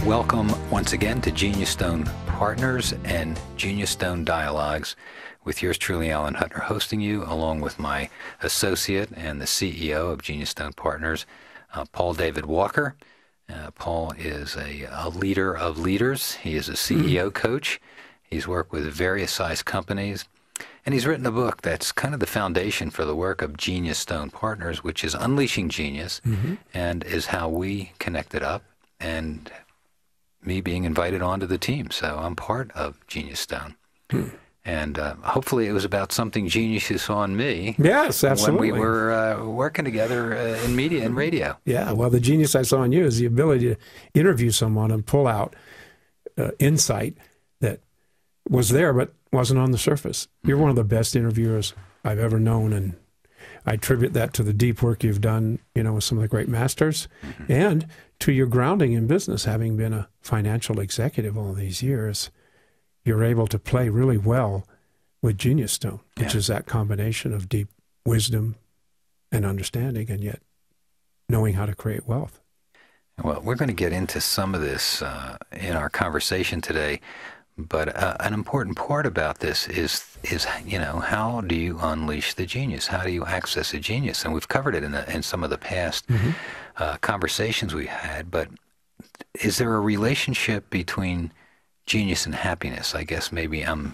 Welcome once again to Genius Stone Partners and Genius Stone Dialogs with yours truly, Alan Hutner, hosting you along with my associate and the CEO of Genius Stone Partners, Paul David Walker. Paul is a leader of leaders. He is a CEO coach. He's worked with various size companies, and he's written a book that's kind of the foundation for the work of Genius Stone Partners, which is Unleashing Genius, and is how we connected up, and me being invited onto the team. So I'm part of Genius Stone. And hopefully it was about something genius you saw in me. Yes, absolutely. When we were working together in media and radio. Yeah, well, the genius I saw in you is the ability to interview someone and pull out insight that was there but wasn't on the surface. You're one of the best interviewers I've ever known, and I attribute that to the deep work you've done, with some of the great masters, and to your grounding in business, having been a financial executive all these years. You're able to play really well with Genius Stone, which is that combination of deep wisdom and understanding, and yet knowing how to create wealth. Well, we're going to get into some of this in our conversation today, but an important part about this is how do you unleash the genius? How do you access a genius? And we've covered it in some of the past conversations we had, but is there a relationship between genius and happiness? I guess maybe I'm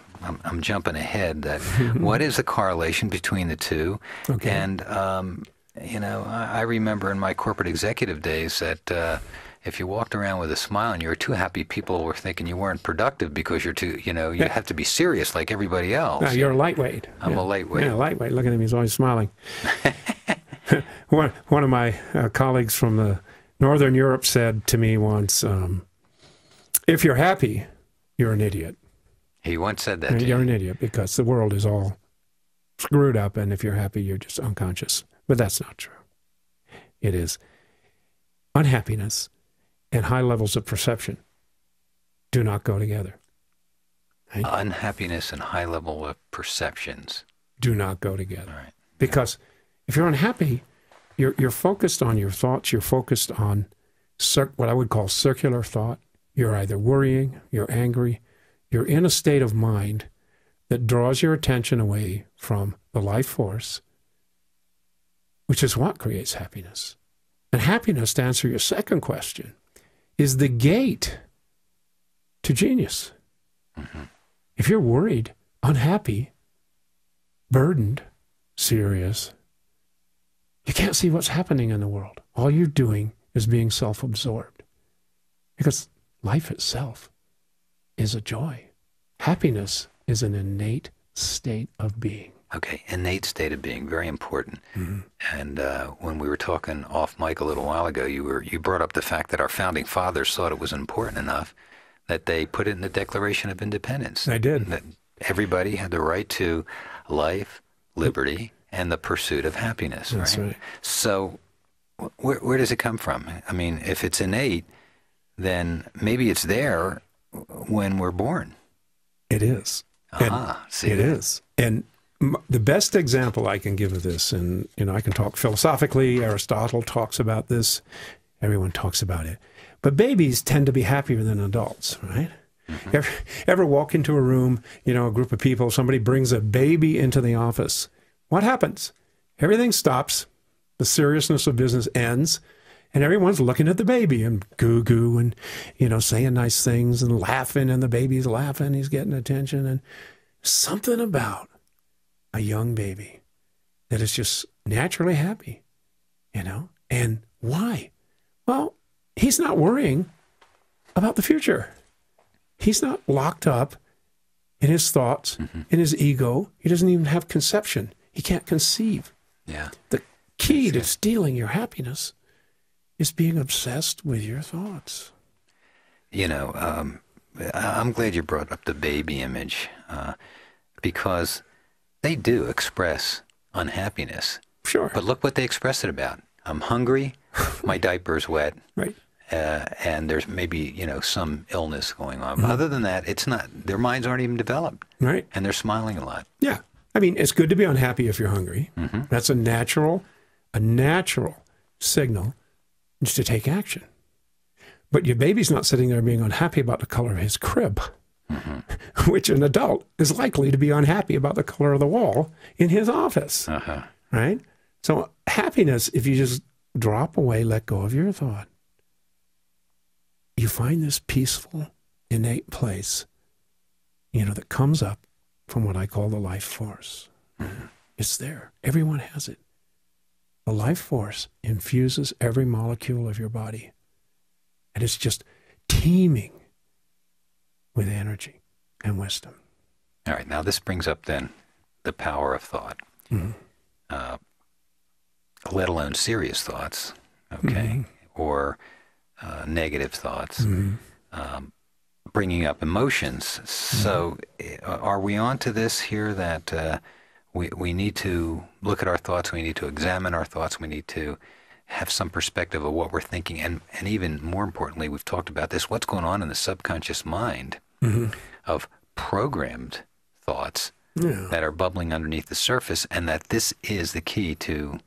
jumping ahead. That what is the correlation between the two? Okay. And I remember in my corporate executive days that if you walked around with a smile and you were too happy, people were thinking you weren't productive because you're too, you have to be serious like everybody else. No, you're a lightweight. I'm a lightweight. Yeah, lightweight. Look at him; he's always smiling. One of my colleagues from the Northern Europe said to me once, "If you're happy, you're an idiot." He once said that to you. You're an idiot because the world is all screwed up, and if you're happy, you're just unconscious. But that's not true. It is. Unhappiness and high levels of perception do not go together. Right? Unhappiness and high level of perceptions do not go together. Right. Because if you're unhappy, you're focused on your thoughts. You're focused on what I would call circular thought. You're either worrying, you're angry, you're in a state of mind that draws your attention away from the life force, which is what creates happiness. And happiness, to answer your second question, is the gate to genius. If you're worried, unhappy, burdened, serious, you can't see what's happening in the world. All you're doing is being self-absorbed. Because life itself is a joy. Happiness is an innate state of being. Okay, innate state of being, very important. And when we were talking off mic a little while ago, you brought up the fact that our founding fathers thought it was important enough that they put it in the Declaration of Independence. I did. That everybody had the right to life, liberty, and the pursuit of happiness. That's right. So where does it come from? I mean, if it's innate, then maybe it's there when we're born. It is. See it is. And the best example I can give of this, and I can talk philosophically, Aristotle talks about this, everyone talks about it, but babies tend to be happier than adults, right? Ever walk into a room, a group of people, somebody brings a baby into the office. What happens? Everything stops, the seriousness of business ends, and everyone's looking at the baby and goo-goo and, saying nice things and laughing, and the baby's laughing, he's getting attention, and something about a young baby that is just naturally happy, And why? Well, he's not worrying about the future. He's not locked up in his thoughts, in his ego. He doesn't even have conception. He can't conceive. Yeah. The key to stealing your happiness is being obsessed with your thoughts. I'm glad you brought up the baby image because they do express unhappiness. Sure. But look what they express it about. I'm hungry, my diaper's wet, right? And there's maybe, some illness going on. But other than that, it's not, their minds aren't even developed. Right. And they're smiling a lot. Yeah. I mean, it's good to be unhappy if you're hungry. That's a natural signal just to take action. But your baby's not sitting there being unhappy about the color of his crib, which an adult is likely to be unhappy about the color of the wall in his office, right? So happiness, if you just drop away, let go of your thought, you find this peaceful, innate place, that comes up from what I call the life force. It's there. Everyone has it. The life force infuses every molecule of your body. And it's just teeming with energy and wisdom. All right. Now this brings up then the power of thought, let alone serious thoughts, okay, or negative thoughts, bringing up emotions. So are we on to this here that we need to look at our thoughts, we need to examine our thoughts, we need to have some perspective of what we're thinking, and even more importantly, we've talked about this, what's going on in the subconscious mind of programmed thoughts that are bubbling underneath the surface, and that this is the key to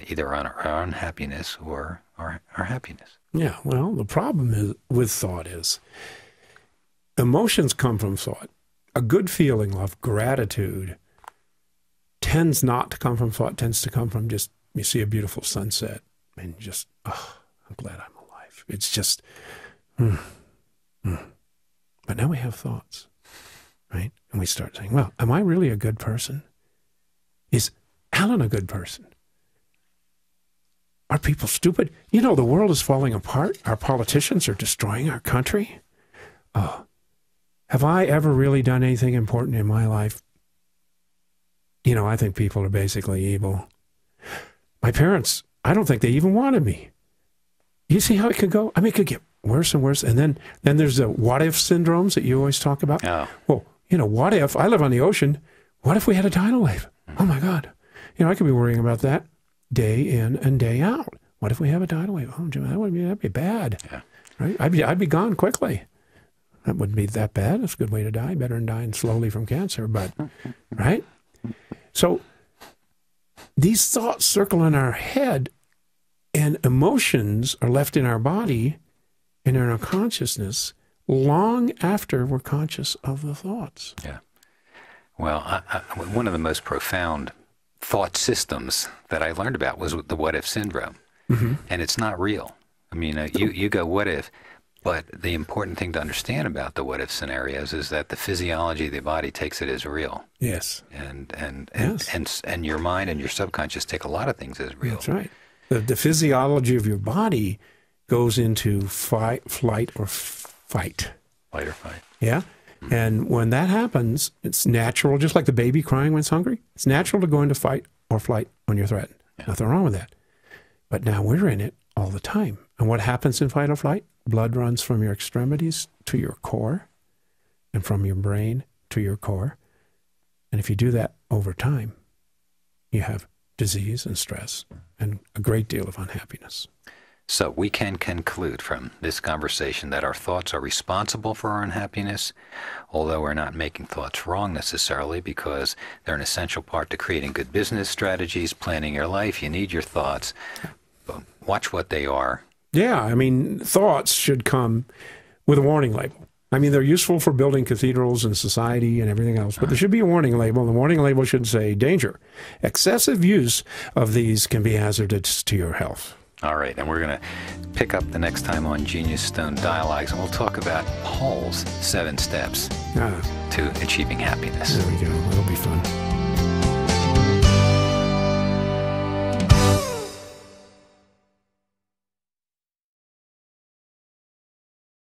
either our unhappiness or our happiness. Yeah, well, the problem with thought is emotions come from thought. A good feeling of gratitude tends not to come from thought, tends to come from just, you see a beautiful sunset, and just, oh, I'm glad I'm alive. It's just, But now we have thoughts, right? And we start saying, well, am I really a good person? Is Alan a good person? Are people stupid? The world is falling apart. Our politicians are destroying our country. Have I ever really done anything important in my life? I think people are basically evil. My parents, I don't think they even wanted me. You see how it could go? I mean, it could get worse and worse. And then there's the what-if syndromes that you always talk about. Oh. Well, what if, I live on the ocean, what if we had a tidal wave? Oh, my God. I could be worrying about that day in and day out. What if we have a tidal wave? Oh, Jim, that'd be bad. Yeah. Right? I'd be gone quickly. That wouldn't be that bad. It's a good way to die. Better than dying slowly from cancer, but, right? So these thoughts circle in our head, and emotions are left in our body and in our consciousness long after we're conscious of the thoughts. Yeah. Well, one of the most profound thought systems that I learned about was the what-if syndrome. And it's not real. I mean, you go, what if? But the important thing to understand about the what-if scenarios is that the physiology of the body takes it as real. Yes. And your mind and your subconscious take a lot of things as real. That's right. The physiology of your body goes into fight, flight, or fight. Fight or fight. Yeah. And when that happens, it's natural, just like the baby crying when it's hungry. It's natural to go into fight or flight when you're threatened. Yeah. Nothing wrong with that. But now we're in it all the time. And what happens in fight or flight? Blood runs from your extremities to your core, and from your brain to your core. And if you do that over time, you have disease and stress and a great deal of unhappiness. So we can conclude from this conversation that our thoughts are responsible for our unhappiness, although we're not making thoughts wrong necessarily, because they're an essential part to creating good business strategies, planning your life. You need your thoughts. But watch what they are. Yeah, I mean, thoughts should come with a warning label. I mean, they're useful for building cathedrals and society and everything else, but there should be a warning label, and the warning label should say, danger. Excessive use of these can be hazardous to your health. All right, and we're going to pick up the next time on Genius Stone Dialogues, and we'll talk about Paul's 7 steps to achieving happiness. There we go. It'll be fun.